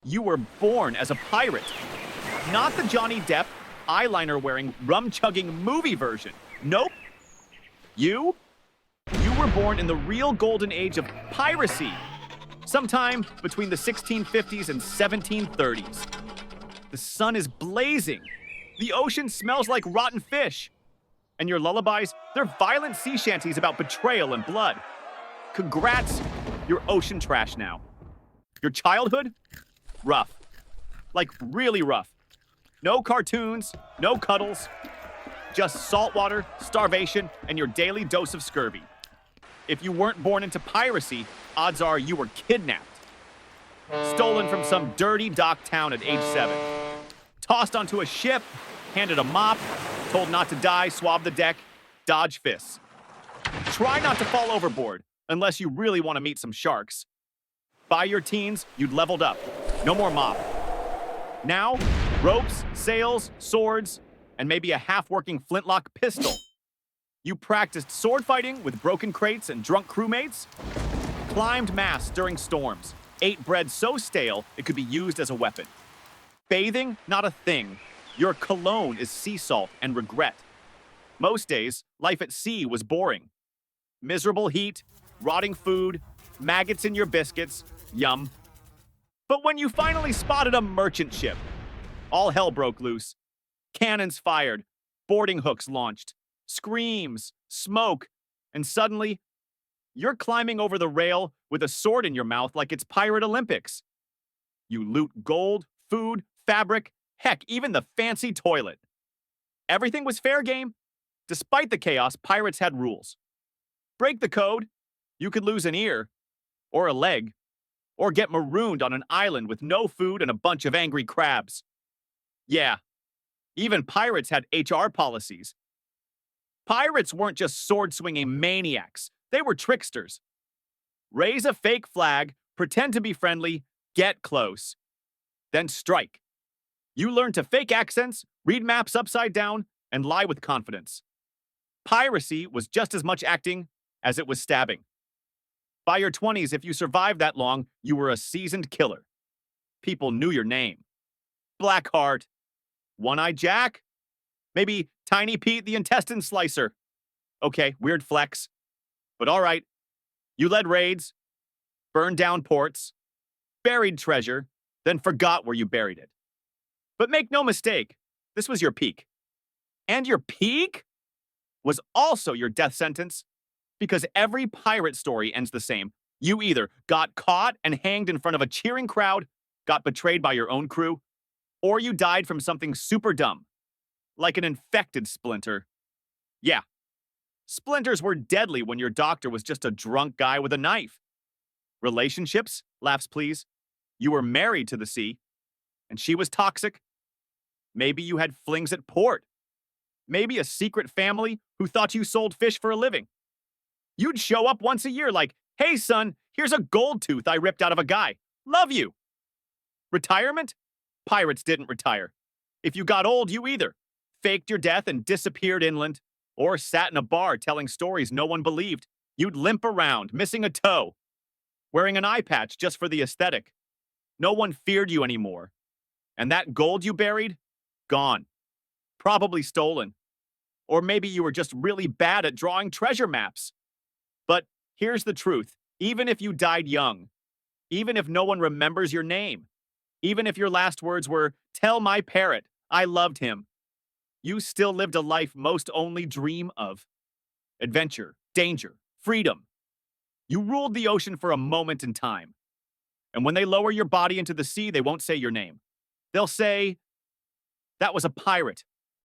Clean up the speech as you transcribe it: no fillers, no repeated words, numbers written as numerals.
You were born as a pirate. Not the Johnny Depp, eyeliner-wearing, rum-chugging movie version. Nope. You were born in the real golden age of piracy, sometime between the 1650s and 1730s. The sun is blazing. The ocean smells like rotten fish. And your lullabies, they're violent sea shanties about betrayal and blood. Congrats, you're ocean trash now. Your childhood? Rough. Like really rough. No cartoons, no cuddles, just saltwater, starvation, and your daily dose of scurvy. If you weren't born into piracy, odds are you were kidnapped. Stolen from some dirty dock town at age 7. Tossed onto a ship, handed a mop, told not to die, swab the deck, dodge fists. Try not to fall overboard, unless you really want to meet some sharks. By your teens, you'd leveled up. No more mop. Now, ropes, sails, swords, and maybe a half-working flintlock pistol. You practiced sword fighting with broken crates and drunk crewmates, climbed masts during storms, ate bread so stale it could be used as a weapon. Bathing, not a thing. Your cologne is sea salt and regret. Most days, life at sea was boring. Miserable heat, rotting food, maggots in your biscuits, yum. But when you finally spotted a merchant ship, all hell broke loose. Cannons fired, boarding hooks launched, screams, smoke, and suddenly, you're climbing over the rail with a sword in your mouth like it's Pirate Olympics. You loot gold, food, fabric, heck, even the fancy toilet. Everything was fair game. Despite the chaos, pirates had rules. Break the code, you could lose an ear, or a leg, or get marooned on an island with no food and a bunch of angry crabs. Yeah, even pirates had HR policies. Pirates weren't just sword-swinging maniacs. They were tricksters. Raise a fake flag, pretend to be friendly, get close. Then strike. You learn to fake accents, read maps upside down, and lie with confidence. Piracy was just as much acting as it was stabbing. By your 20s, if you survived that long, you were a seasoned killer. People knew your name. Blackheart, One-Eyed Jack, maybe Tiny Pete the Intestine Slicer. Okay, weird flex. But all right, you led raids, burned down ports, buried treasure, then forgot where you buried it. But make no mistake, this was your peak. And your peak was also your death sentence, because every pirate story ends the same. You either got caught and hanged in front of a cheering crowd, got betrayed by your own crew, or you died from something super dumb, like an infected splinter. Yeah, splinters were deadly when your doctor was just a drunk guy with a knife. Relationships, laughs please. You were married to the sea, and she was toxic. Maybe you had flings at port. Maybe a secret family who thought you sold fish for a living. You'd show up once a year like, hey son, here's a gold tooth I ripped out of a guy. Love you. Retirement? Pirates didn't retire. If you got old, you either faked your death and disappeared inland, or sat in a bar telling stories no one believed. You'd limp around, missing a toe, wearing an eye patch just for the aesthetic. No one feared you anymore. And that gold you buried? Gone. Probably stolen. Or maybe you were just really bad at drawing treasure maps. But here's the truth. Even if you died young, even if no one remembers your name, even if your last words were, tell my parrot, I loved him, you still lived a life most only dream of. Adventure, danger, freedom. You ruled the ocean for a moment in time. And when they lower your body into the sea, they won't say your name. They'll say, that was a pirate.